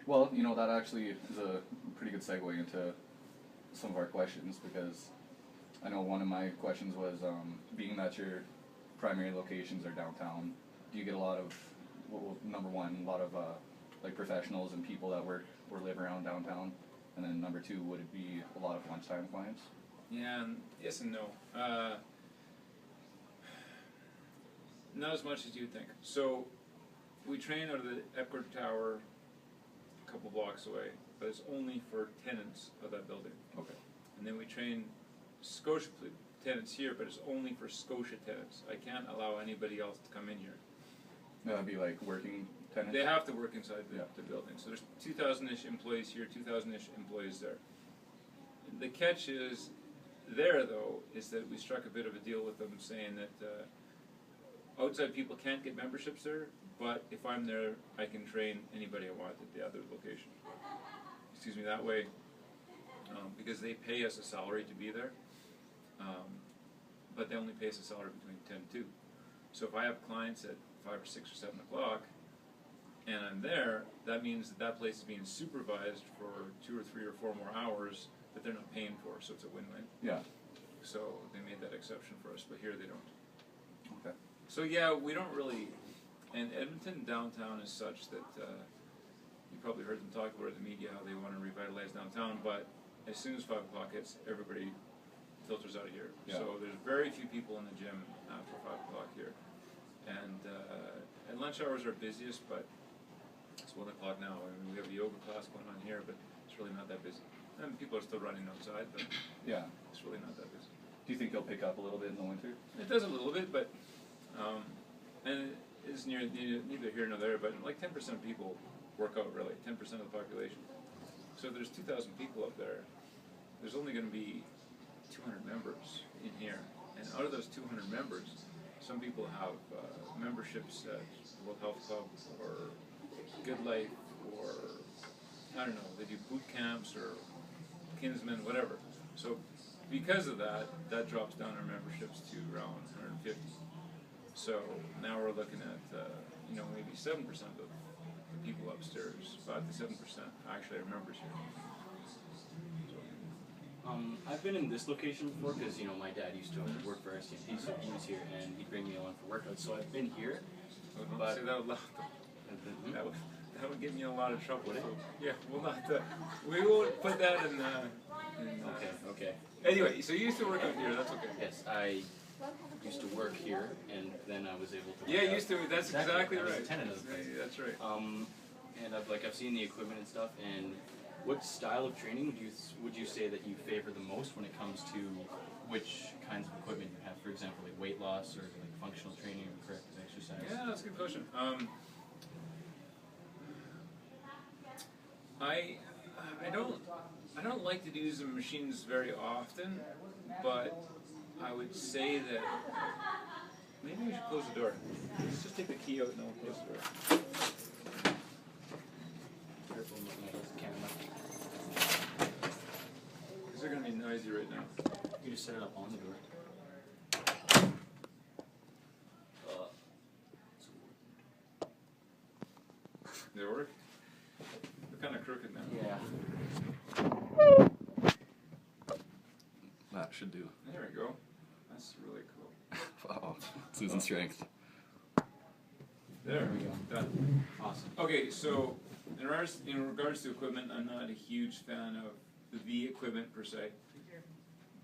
Well, that actually is a pretty good segue into some of our questions because I know one of my questions was being that your primary locations are downtown, do you get a lot of, well, number one, a lot of like professionals and people that work or live around downtown? And then number two, would it be a lot of lunchtime clients? Yeah, yes and no. Not as much as you'd think. So we train out of the Epcot Tower a couple blocks away, but it's only for tenants of that building. Okay. And then we train Scotia tenants here, but it's only for Scotia tenants. I can't allow anybody else to come in here. That'd be like working tenants? They have to work inside Yeah. the building. So there's 2,000-ish employees here, 2,000-ish employees there. The catch is there, though, is that we struck a bit of a deal with them saying that outside people can't get memberships there, but if I'm there, I can train anybody I want at the other location. Excuse me, that way, because they pay us a salary to be there, but they only pay us a salary between 10 and 2. So if I have clients at 5 or 6 or 7 o'clock, and I'm there, that means that place is being supervised for 2 or 3 or 4 more hours that they're not paying for, so it's a win-win. Yeah. So they made that exception for us, but here they don't. Okay. So yeah, we don't really, and Edmonton downtown is such that you probably heard them talk about it in the media how they want to revitalize downtown, but as soon as 5 o'clock hits, everybody filters out of here. Yeah. So there's very few people in the gym after 5 o'clock here. And lunch hours are busiest, but it's 1 o'clock now. I mean, we have a yoga class going on here, but it's really not that busy. And people are still running outside, but Yeah. it's really not that busy. Do you think you'll pick up a little bit in the winter? It does a little bit, but and it's neither here nor there. But like 10% of people work out really, 10% of the population. So if there's 2,000 people up there, there's only going to be 200 members in here, and out of those 200 members, some people have memberships at World Health Club or Good Life or I don't know, they do boot camps or Kinsman, whatever. So because of that, that drops down our memberships to around 150. So now we're looking at maybe 7% of the people upstairs, 5 to 7% actually are members here. I've been in this location before because my dad used to work for RCMP, so he was here and he'd bring me along for workouts. So I've been here. Oh, don't But- say that out loud. That would get me in a lot of trouble. Would it? Yeah, we'll not. We won't put that in. Okay. Anyway, so you used to work out here. That's okay. Yes, I used to work here, and then I was able to. Yeah, work you used out. to. That's exactly I was right. a tenant of the place. Yeah, that's right. And I've seen the equipment and stuff. And what style of training would you say that you favor the most when it comes to which kinds of equipment you have? For example, like weight loss or like functional training or corrective exercise. Yeah, that's a good question. I don't like to use the machines very often, but I would say that maybe we should close the door. Let's just take the key out and then we'll close the door. Careful looking at the camera. Because they're going to be noisy right now. You just set it up on the door. Did it work? They're kind of crooked now. Yeah. That should do. There we go. That's really cool. Wow. It's losing strength. There we go. Done. Awesome. Okay, so in regards to equipment, I'm not a huge fan of the equipment per se,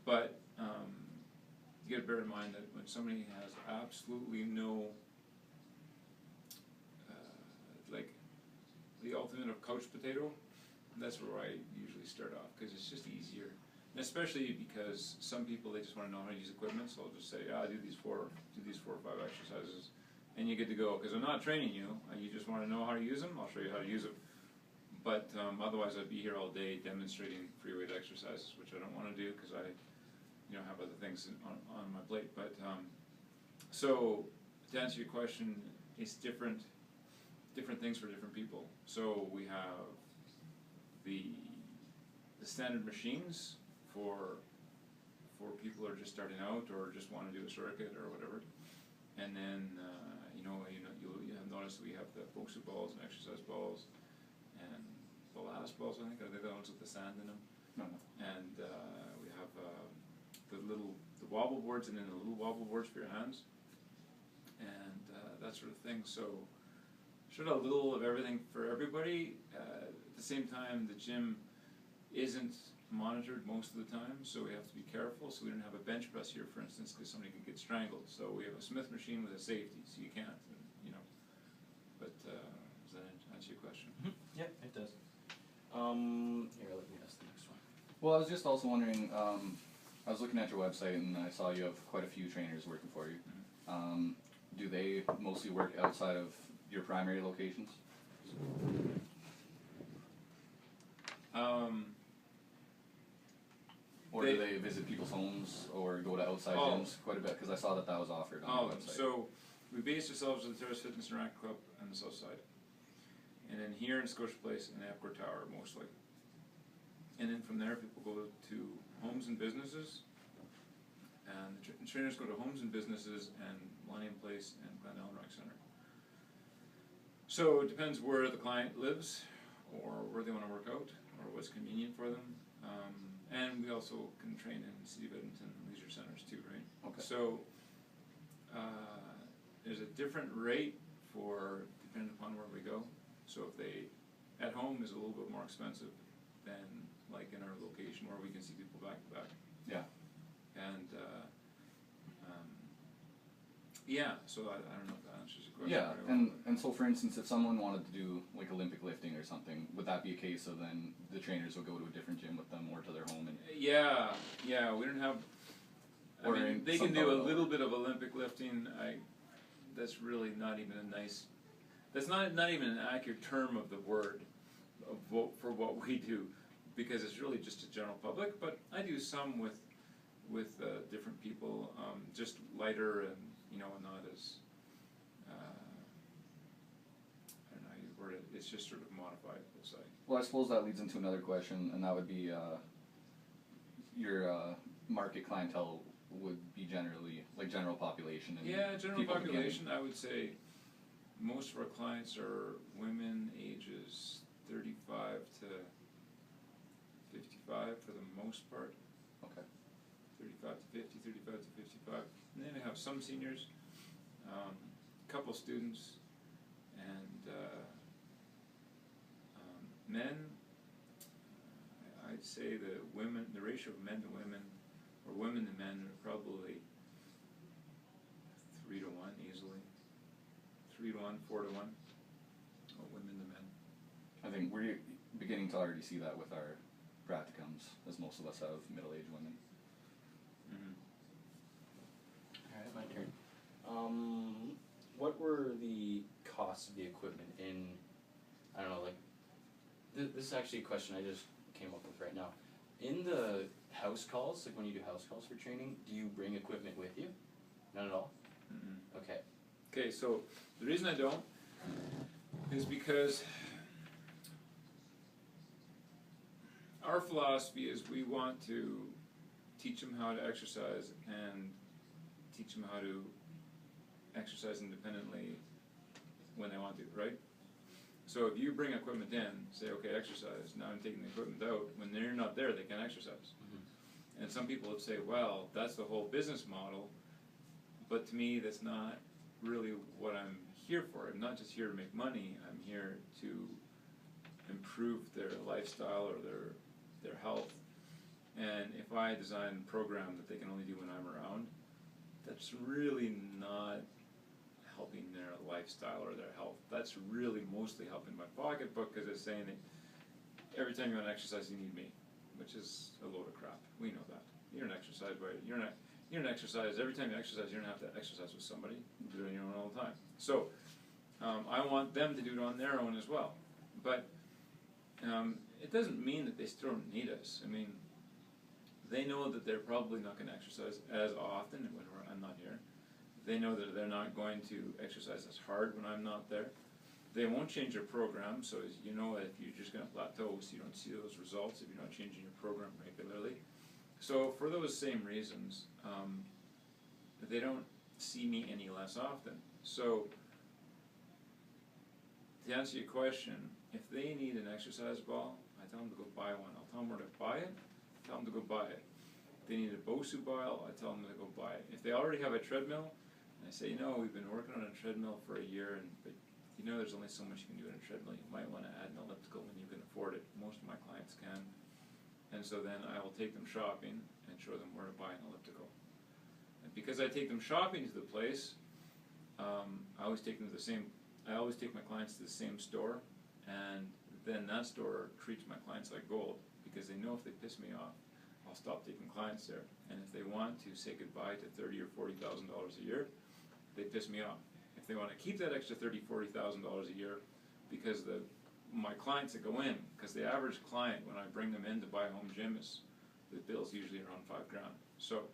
but you got to bear in mind that when somebody has absolutely no, like the ultimate of couch potato, that's where I usually start off because it's just easier. And especially because some people, they just want to know how to use equipment, so I'll just say, do these four or five exercises, and you're good to go. Because I'm not training you, you just want to know how to use them, I'll show you how to use them. But otherwise I'd be here all day demonstrating free weight exercises, which I don't want to do because I have other things on my plate. But so to answer your question, it's different things for different people. So we have the standard machines for people who are just starting out or just want to do a circuit or whatever, and then you'll have noticed we have the Bosu balls and exercise balls, and balls, I think, are they the ones with the sand in them? No, no. And we have the wobble boards, and then the little wobble boards for your hands, and that sort of thing. So sort of a little of everything for everybody. At the same time, the gym isn't monitored most of the time, so we have to be careful. So we don't have a bench press here, for instance, because somebody could get strangled. So we have a Smith machine with a safety, so you can't, and, you know. But does that answer your question? Yeah, it does. Here, let me ask the next one. Well, I was just also wondering, I was looking at your website and I saw you have quite a few trainers working for you. Do they mostly work outside of your primary locations? Or do they visit people's homes or go to outside gyms quite a bit? Because I saw that was offered on the website. So we based ourselves at the Terrace Fitness and Racket Club on the south side. And then here in Scotia Place and Epcot Tower, mostly. And then from there, people go to homes and businesses. And the trainers go to homes and businesses and Millennium Place and Glen Ellen Rec Center. So it depends where the client lives or where they want to work out or what's convenient for them. And we also can train in City of Edmonton leisure centers too, right? Okay. So there's a different rate for depending upon where we go. So if they at home is a little bit more expensive than like in our location where we can see people back to back. Yeah. And yeah, so I don't know if that answers your question. Yeah, very well. and so for instance, if someone wanted to do like Olympic lifting or something, would that be a case of then the trainers will go to a different gym with them or to their home? And Yeah, we don't have. I Or mean, in they can some do a part of little bit of Olympic lifting. That's really not even a nice. That's not even an accurate term of the word, for what we do, because it's really just a general public. But I do some with different people, just lighter and not as. I don't know how you word it. It's just sort of modified, we'll say. well, I suppose that leads into another question, and that would be your market clientele would be generally like general population. And Yeah, general people population, I would say most of our clients are women ages 35 to 55 for the most part. Okay. 35 to 50, 35 to 55. And then we have some seniors, couple students, and men. I'd say the ratio of men to women, or women to men, are probably 3 to 1 easily. 3 to 1, 4 to 1, or women to men. I think we're beginning to already see that with our practicums, as most of us have middle-aged women. Alright, my turn. What were the costs of the equipment in, I don't know, like, this is actually a question I just came up with right now. In the house calls, like when you do house calls for training, do you bring equipment with you? Not at all? Okay. Okay, so the reason I don't is because our philosophy is we want to teach them how to exercise and teach them how to exercise independently when they want to, right? So if you bring equipment in, say, okay, exercise, now I'm taking the equipment out, when they're not there, they can't exercise. And some people would say, well, that's the whole business model, but to me, that's not really what I'm here for. I'm not just here to make money, I'm here to improve their lifestyle or their health. And if I design a program that they can only do when I'm around, that's really not helping their lifestyle or their health. That's really mostly helping my pocketbook, because it's saying that every time you want to exercise, you need me, which is a load of crap. We know that. You don't exercise, right? You don't exercise. Every time you exercise, you don't have to exercise with somebody. You do it on your own all the time. So I want them to do it on their own as well. But it doesn't mean that they still don't need us. I mean, they know that they're probably not going to exercise as often when I'm not here. They know that they're not going to exercise as hard when I'm not there. They won't change their program, so as you know, if you're just going to plateau, so you don't see those results if you're not changing your program regularly. So for those same reasons, they don't see me any less often. So to answer your question, if they need an exercise ball, I'd tell them to go buy one. I'll tell them where to buy it, tell them to go buy it. If they need a Bosu bile, I tell them to go buy it. If they already have a treadmill, and I say, we've been working on a treadmill for a year, but there's only so much you can do in a treadmill. You might want to add an elliptical when you can afford it. Most of my clients can. And so then I will take them shopping and show them where to buy an elliptical. And because I take them shopping to the place, I always take my clients to the same store, and then that store treats my clients like gold, because they know if they piss me off, I'll stop taking clients there. And if they want to say goodbye to $30,000 or $40,000 a year, they piss me off. If they want to keep that extra $30,000, $40,000 a year, because my clients that go in, because the average client when I bring them in to buy a home gym the bill's usually around $5,000. So,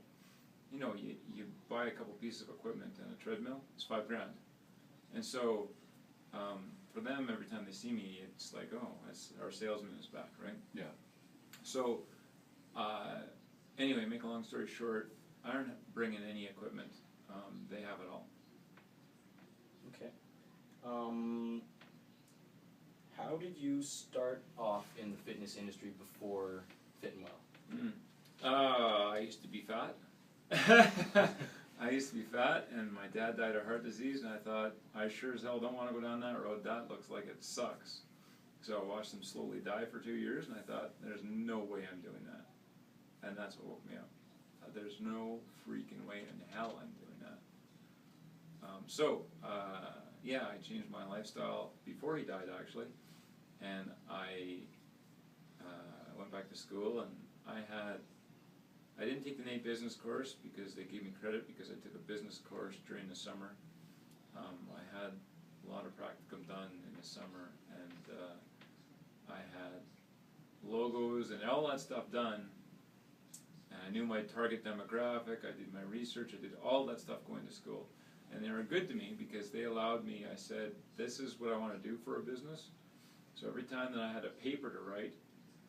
you buy a couple pieces of equipment and a treadmill, it's $5,000. And so, for them, every time they see me, it's like, our salesman is back, right? Yeah. So, anyway, make a long story short, I don't bring in any equipment. They have it all. Okay. How did you start off in the fitness industry before Fit and Well? I used to be fat. And my dad died of heart disease, and I thought, I sure as hell don't want to go down that road. That looks like it sucks. So I watched him slowly die for 2 years, and I thought, there's no way I'm doing that. And that's what woke me up. There's no freaking way in hell I'm doing that. I changed my lifestyle before he died, actually. And I went back to school, and I didn't take the NAIT business course because they gave me credit because I took a business course during the summer. I had a lot of practicum done in the summer, and I had logos and all that stuff done. And I knew my target demographic, I did my research, I did all that stuff going to school. And they were good to me because they allowed me, I said, this is what I want to do for a business. So every time that I had a paper to write,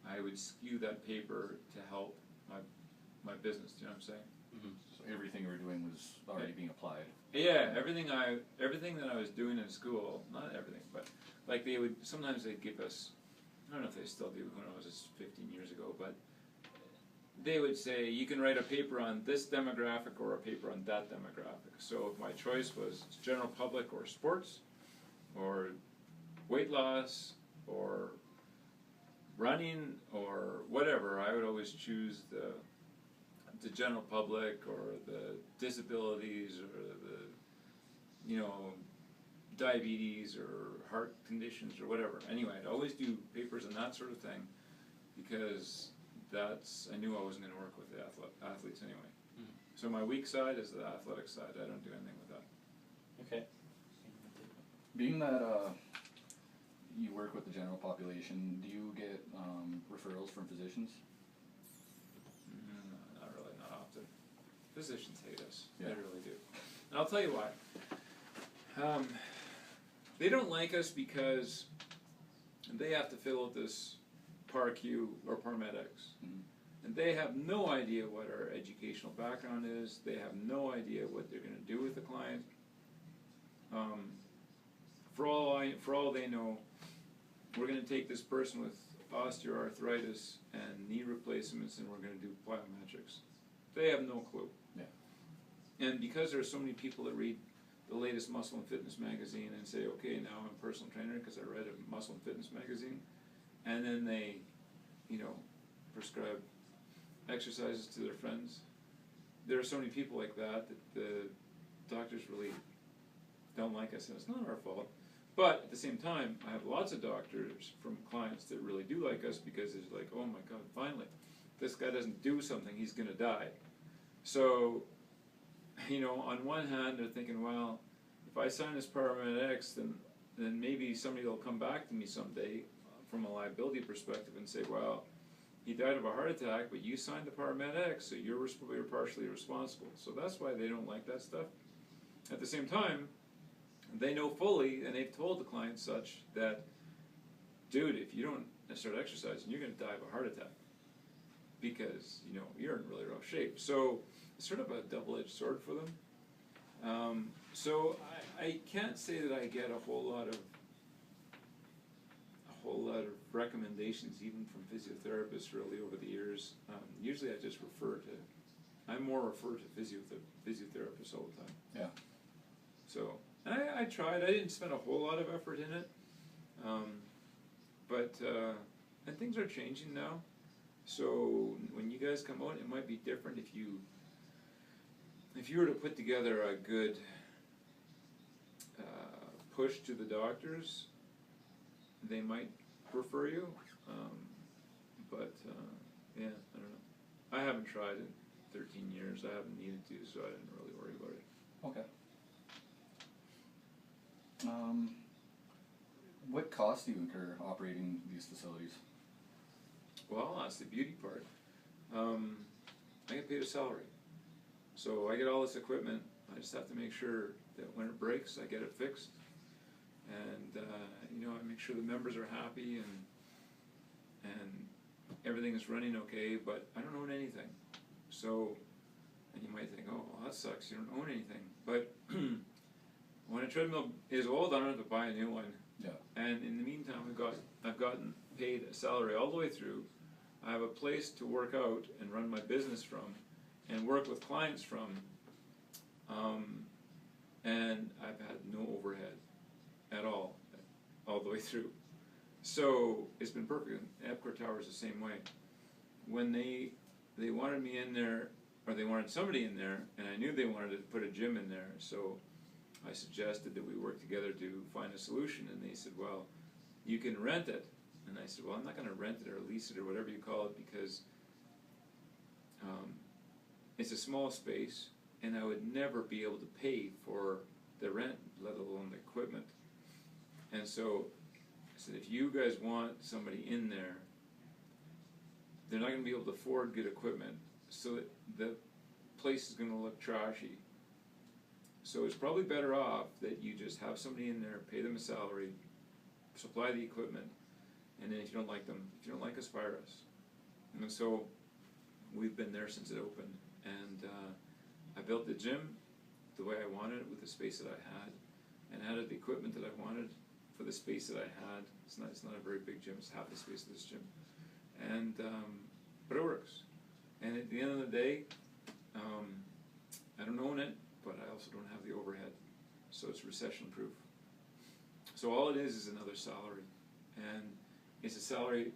I would skew that paper to help my business, do you know what I'm saying? Mm-hmm. So everything you were doing was already being applied. Yeah, everything that I was doing in school, not everything, but like sometimes they'd give us, I don't know if they still do, who knows, it's 15 years ago, but they would say, you can write a paper on this demographic or a paper on that demographic. So if my choice was general public or sports, or weight loss, or running, or whatever, I would always choose the general public, or the disabilities, or the, diabetes, or heart conditions, or whatever. Anyway, I'd always do papers on that sort of thing, because I knew I wasn't going to work with the athletes anyway. Mm-hmm. So my weak side is the athletic side. I don't do anything with that. Okay. Being that you work with the general population, do you get referrals from physicians? Not really, not often. Physicians hate us. Yeah. They really do. And I'll tell you why. They don't like us because they have to fill out this PAR-Q or PARMEDX. Mm-hmm. And they have no idea what our educational background is. They have no idea what they're going to do with the client. For all they know, we're going to take this person with osteoarthritis and knee replacements, and we're going to do plyometrics. They have no clue. Yeah. And because there are so many people that read the latest Muscle and Fitness magazine and say, okay, now I'm a personal trainer because I read a Muscle and Fitness magazine, and then they, prescribe exercises to their friends. There are so many people like that the doctors really don't like us, and it's not our fault. But at the same time, I have lots of doctors from clients that really do like us because it's like, oh my God, finally, this guy doesn't do something, he's going to die. So, on one hand, they're thinking, well, if I sign this PARMEDX, then maybe somebody will come back to me someday from a liability perspective and say, well, he died of a heart attack, but you signed the PARMEDX, so you're partially responsible. So that's why they don't like that stuff. At the same time, they know fully, and they've told the client such, that, dude, if you don't start exercising, you're going to die of a heart attack because, you're in really rough shape. So it's sort of a double-edged sword for them. So I can't say that I get a whole whole lot of recommendations, even from physiotherapists, really over the years. Usually, I just I more refer to physiotherapists all the time. Yeah. So I tried. I didn't spend a whole lot of effort in it, but and things are changing now. So when you guys come out, it might be different if you were to put together a good push to the doctors. They might refer you, but yeah, I don't know. I haven't tried in 13 years. I haven't needed to, so I didn't really worry about it. Okay. What costs do you incur operating these facilities? Well, that's the beauty part. I get paid a salary. So I get all this equipment. I just have to make sure that when it breaks, I get it fixed. And, I make sure the members are happy and everything is running okay, but I don't own anything. So, and you might think, oh, well, that sucks, you don't own anything. But when a treadmill is old, I don't have to buy a new one. Yeah. And in the meantime, I've gotten paid a salary all the way through. I have a place to work out and run my business from and work with clients from. And I've had no overhead at all the way through. So it's been perfect. Epcot Tower is the same way. When they wanted me in there, or they wanted somebody in there, and I knew they wanted to put a gym in there, so I suggested that we work together to find a solution, and they said, well, you can rent it. And I said, well, I'm not going to rent it or lease it or whatever you call it, because it's a small space, and I would never be able to pay for the rent, let alone the equipment. And so I said, if you guys want somebody in there, they're not going to be able to afford good equipment, so the place is going to look trashy. So it's probably better off that you just have somebody in there, pay them a salary, supply the equipment, and then if you don't like them, if you don't like us, fire us. And so we've been there since it opened, and I built the gym the way I wanted it with the space that I had, and added the equipment that I wanted for the space that I had. It's not a very big gym, it's half the space of this gym. And but it works. And at the end of the day, I don't own it, but I also don't have the overhead. So it's recession proof. So all it is another salary. And it's a salary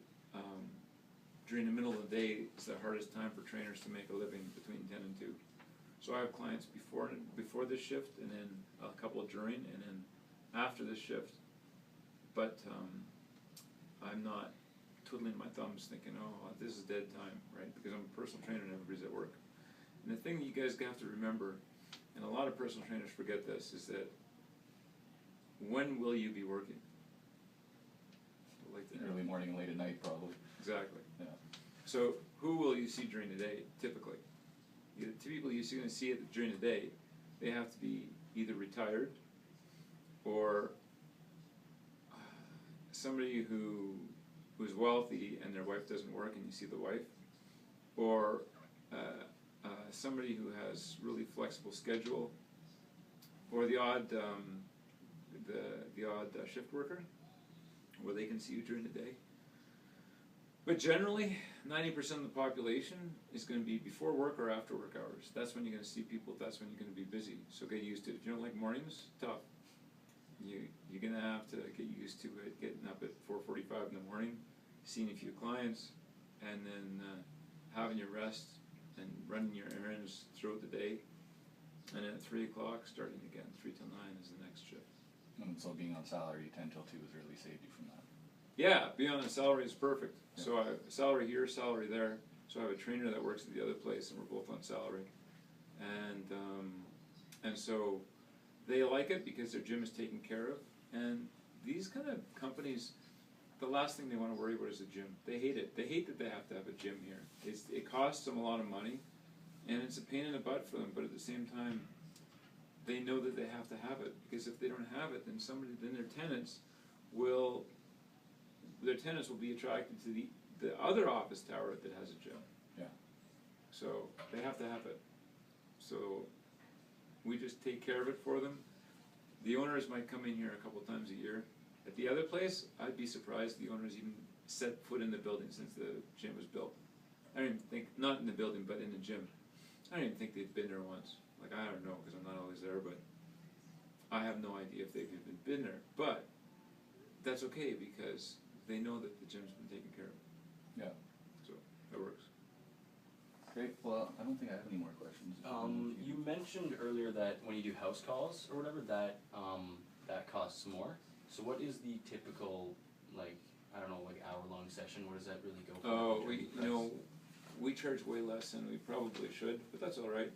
during the middle of the day. It's the hardest time for trainers to make a living, between 10 and 2. So I have clients before this shift, and then a couple during, and then after this shift. But I'm not twiddling my thumbs thinking, oh, this is dead time, right? Because I'm a personal trainer and everybody's at work. And the thing that you guys have to remember, and a lot of personal trainers forget this, is that when will you be working? Like Early morning, late at night, probably. Exactly. Yeah. So who will you see during the day, typically? The two people you're going to see it during the day, they have to be either retired or somebody who's wealthy and their wife doesn't work and you see the wife, or somebody who has really flexible schedule, or the odd shift worker, where they can see you during the day. But generally, 90% of the population is going to be before work or after work hours. That's when you're going to see people, that's when you're going to be busy. So get used to it. If you don't like mornings, tough. You're going to have to get used to it, getting up at 4:45 in the morning, seeing a few clients, and then having your rest and running your errands throughout the day. And then at 3 o'clock, starting again. 3 till 9 is the next shift. And so being on salary 10 till 2 has really saved you from that. Yeah, being on a salary is perfect. Yeah. So I have a salary here, salary there. So I have a trainer that works at the other place, and we're both on salary. And so they like it because their gym is taken care of. And these kind of companies, the last thing they want to worry about is the gym. They hate it. They hate that they have to have a gym here. It costs them a lot of money, and it's a pain in the butt for them. But at the same time, they know that they have to have it, because if they don't have it, then their tenants will be attracted to the other office tower that has a gym. Yeah. So they have to have it. So we just take care of it for them. The owners might come in here a couple times a year, At the other place, I'd be surprised the owners even set foot in the building since the gym was built. I don't even think, not in the building, but in the gym. I don't even think they've been there once. Like, I don't know, because I'm not always there, but I have no idea if they've even been there. But that's okay, because they know that the gym's been taken care of. Yeah. So, that works. Great. Well, I don't think I have any more questions. You mentioned earlier that when you do house calls or whatever, that that costs more. So what is the typical, like, I don't know, like hour-long session? What does that really go for? Oh, we charge way less than we probably should, but that's all right.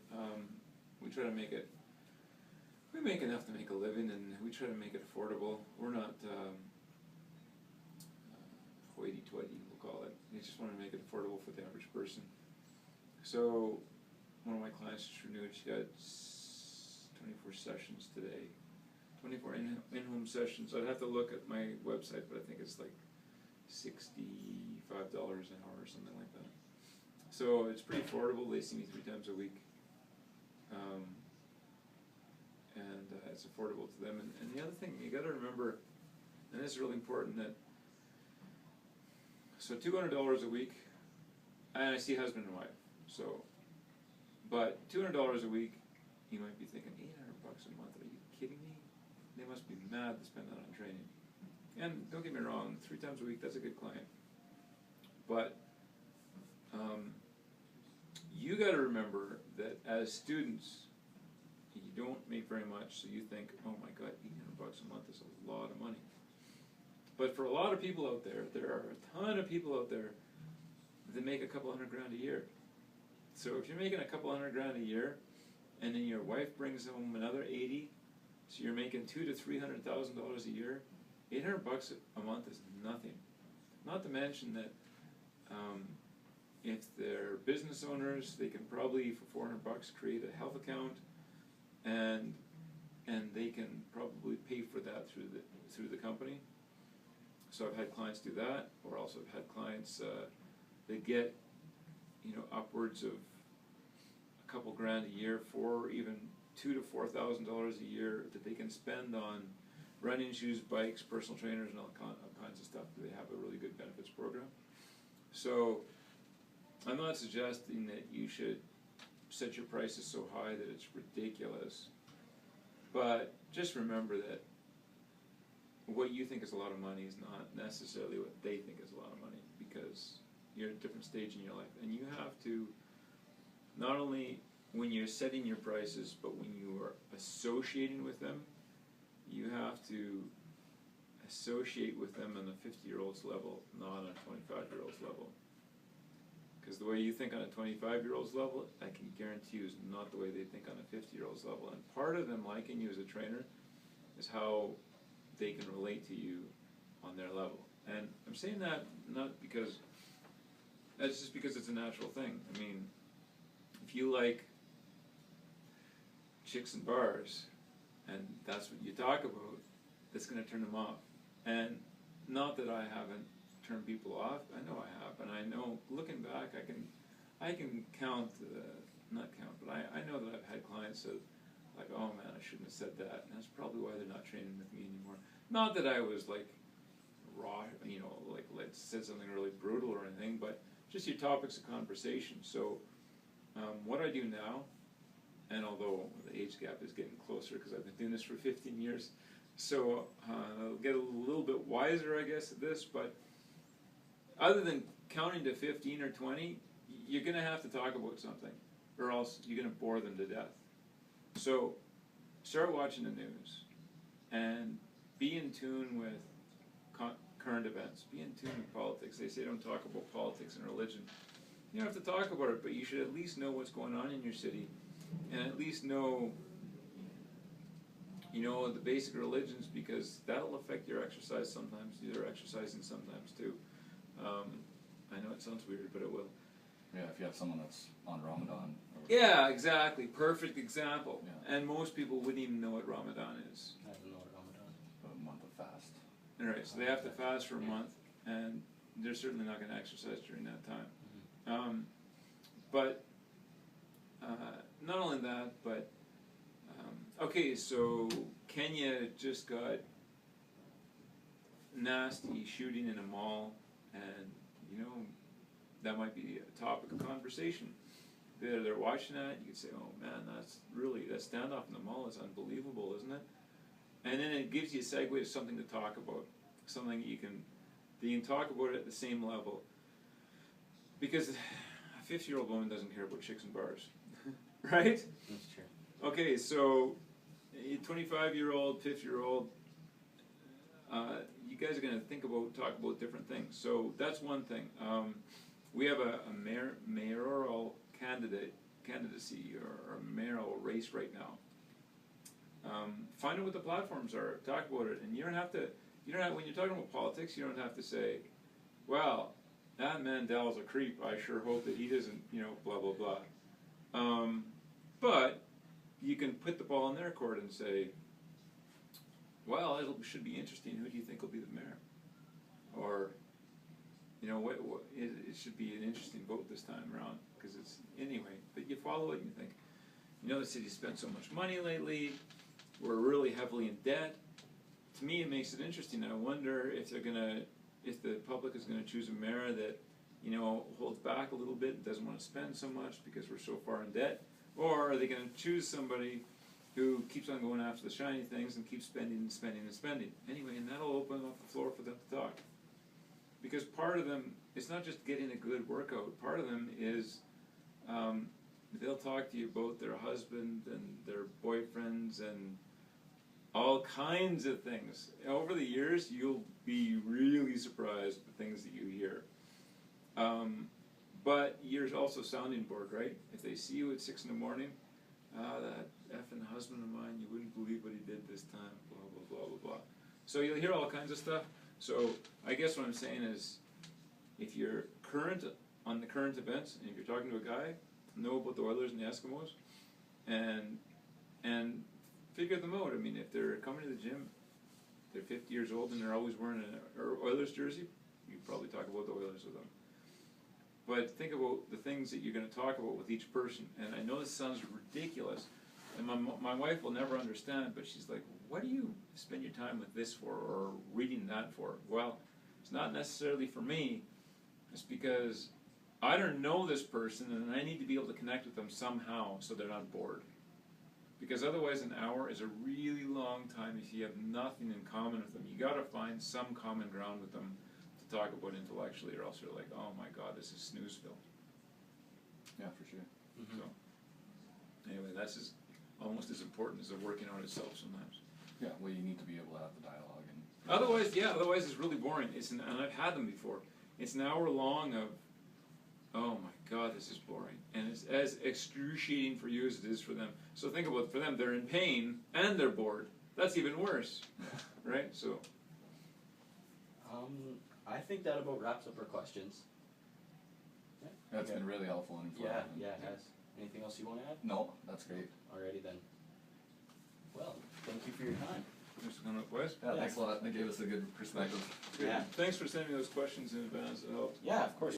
We try to make it. We make enough to make a living, and we try to make it affordable. We're not hoity-toity, we'll call it. We just want to make it affordable for the average person. So, one of my clients just renewed. She got 24 sessions today. 24 in-home sessions. I'd have to look at my website, but I think it's like $65 an hour or something like that. So it's pretty affordable. They see me 3 times a week, and it's affordable to them. And the other thing you got to remember, and this is really important, that so $200 a week, and I see husband and wife. So, but $200 a week, you might be thinking $800 a month. Are you kidding me? They must be mad to spend that on training. And don't get me wrong, 3 times a week, that's a good client. But you got to remember that as students, you don't make very much, so you think, oh my God, $800 a month is a lot of money. But for a lot of people out there, there are a ton of people out there that make a couple $100,000 a year. So if you're making a couple $100,000 a year, and then your wife brings home another 80, so you're making $200,000 to $300,000 a year. $800 a month is nothing. Not to mention that if they're business owners, they can probably for $400 create a health account, and they can probably pay for that through the company. So I've had clients do that, or also I've had clients that get upwards of a couple grand a year, for even $2,000 to $4,000 a year that they can spend on running shoes, bikes, personal trainers, and all kinds of stuff. They have a really good benefits program. So I'm not suggesting that you should set your prices so high that it's ridiculous, but just remember that what you think is a lot of money is not necessarily what they think is a lot of money, because you're at a different stage in your life, and you have to, not only when you're setting your prices, but when you are associating with them, you have to associate with them on a 50-year-old's level, not on a 25-year-old's level. Because the way you think on a 25-year-old's level, I can guarantee you is not the way they think on a 50-year-old's level. And part of them liking you as a trainer is how they can relate to you on their level. And I'm saying that not because, that's just because it's a natural thing. I mean, if you like chicks and bars, and that's what you talk about, that's going to turn them off. And not that I haven't turned people off, I know I have, and I know, looking back, I can count, not count, but I know that I've had clients that, like, oh man, I shouldn't have said that, and that's probably why they're not training with me anymore. Not that I was like raw, like said something really brutal or anything, but just your topics of conversation. So what I do now, and although the age gap is getting closer because I've been doing this for 15 years, so I'll get a little bit wiser, I guess, at this, but other than counting to 15 or 20, you're going to have to talk about something, or else you're going to bore them to death. So start watching the news, and be in tune with current events. Be in tune with politics. They say don't talk about politics and religion. You don't have to talk about it, but you should at least know what's going on in your city, and at least know, the basic religions, because that'll affect your exercise sometimes. You're exercising sometimes too. I know it sounds weird, but it will. Yeah, if you have someone that's on Ramadan. Yeah, exactly. Perfect example. Yeah. And most people wouldn't even know what Ramadan is. I don't know what Ramadan is. A month of fast. All right, so they have to fast for a month, and they're certainly not going to exercise during that time. Mm-hmm. But not only that, but okay, so Kenya just got nasty shooting in a mall, and you know, that might be a topic of conversation. They're watching that, you could say, oh man, that standoff in the mall is unbelievable, isn't it? And then it gives you a segue to something to talk about, something that you can talk about it at the same level. Because a 50-year-old woman doesn't care about chicks and bars, right? That's true. Okay, so a 25-year-old, 50-year-old, you guys are going to talk about different things. So that's one thing. We have a mayoral candidacy or a mayoral race right now. Find out what the platforms are. Talk about it, and you don't have when you're talking about politics, you don't have to say, well, that Mandel's a creep. I sure hope that he doesn't, blah blah blah. But you can put the ball in their court and say, well, it should be interesting. Who do you think will be the mayor? Or, it should be an interesting vote this time around, because it's, anyway, but you follow it and you think, the city spent so much money lately, we're really heavily in debt. To me, it makes it interesting. I wonder if the public is gonna choose a mayor that, holds back a little bit and doesn't want to spend so much because we're so far in debt, or are they gonna choose somebody who keeps on going after the shiny things and keeps spending and spending and spending. Anyway, and that'll open up the floor for them to talk. Because part of them, it's not just getting a good workout, part of them is they'll talk to you about their husband and their boyfriends and all kinds of things. Over the years, you'll be really surprised at the things that you hear. But you're also sounding board, right? If they see you at 6 in the morning, that effing husband of mine, you wouldn't believe what he did this time, blah, blah, blah, blah, blah. So you'll hear all kinds of stuff. So I guess what I'm saying is, if you're current on the current events, and if you're talking to a guy, know about the Oilers and the Eskimos, and figure them out. I mean, if they're coming to the gym, they're 50 years old and they're always wearing an Oilers jersey, you probably talk about the Oilers with them. But think about the things that you're going to talk about with each person. And I know this sounds ridiculous, and my wife will never understand, but she's like, what do you spend your time with this for, or reading that for? Well, it's not necessarily for me. It's because I don't know this person, and I need to be able to connect with them somehow so they're not bored. Because otherwise an hour is a really long time if you have nothing in common with them. You got to find some common ground with them to talk about intellectually, or else you're like, oh my god, this is snoozeville. Yeah, for sure. Mm-hmm. So anyway, that's almost as important as the working out itself sometimes. Yeah, well, you need to be able to have the dialogue. And Otherwise it's really boring. And I've had them before. It's an hour long of, oh my god, this is boring. And it's as excruciating for you as it is for them. So think about it, for them, they're in pain and they're bored. That's even worse, right? So. I think that about wraps up our questions. Yeah. that's been really helpful and informative. Yeah, it has. Anything else you want to add? No, that's great. Alrighty then. Well, thank you for your time. Thanks for coming up, Wes. Yeah, thanks a lot. That gave us a good perspective. Good. Yeah. Thanks for sending me those questions in advance. It helped. Yeah, of course.